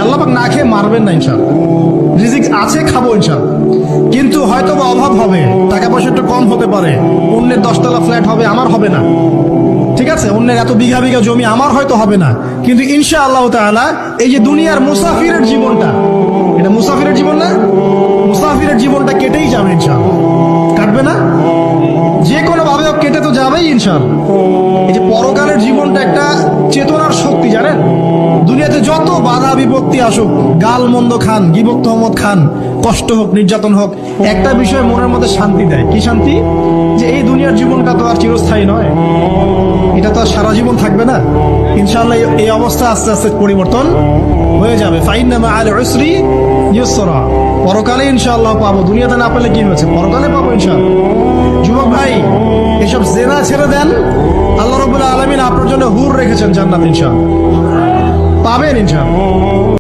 আল্লাহ পাক না খেয়ে মারবেন না ইনশাআল্লাহ। রিজিক আছে, খাবো ইনশাআল্লাহ। কিন্তু হয়তো বা অভাব হবে, টাকা পয়সা একটু কম হতে পারে, অন্যের 10 তলা ফ্ল্যাট হবে, আমার হবে না। ঠিক আছে, অন্যের এত বিঘা বিঘা জমি আমার হয়তো হবে না, কিন্তু ইনশাআল্লাহ তাআলা এই যে দুনিয়ার মুসাফিরের জীবনটা, এটা মুসাফিরের জীবন না? মুসাফিরের জীবনটা কেটেই যাবে ইনশাআল্লাহ। কাটবে না? যে কোনো ভাবে কেটে তো যাবেই ইনশাআল্লাহ। এই যে পরকালের জীবনটা একটা চেতনার শক্তি, জানেন? দুনিয়াতে যত বাধা বিপত্তি আসুক, গাল মন্দ খান, গীবত তহমত খান, কষ্ট হোক, নির্যাতন হোক, একটা বিষয় মনের মধ্যে শান্তি দেয়। কি শান্তি? যে এই দুনিয়ার জীবনটা তো আর চিরস্থায়ী নয়, এটা তো আর সারা জীবন থাকবে না। ইনশাআল্লাহ এই অবস্থা আস্তে আস্তে পরিবর্তন হয়ে যাবে। ফাইন্না মাআল উসরি ইউসরা, পরকালে ইনশাআল্লাহ পাবো। দুনিয়াতে না পেলে কি হয়েছে, পরকালে পাবো ইনশাআল্লাহ। যুবক ভাই, এসব জেনা ছেড়ে দেন, আল্লাহ রাব্বুল আলামিন আপনার জন্য হুর রেখেছেন জান্নাত, ইনশাআল্লাহ পাবেন ইনশাআল্লাহ।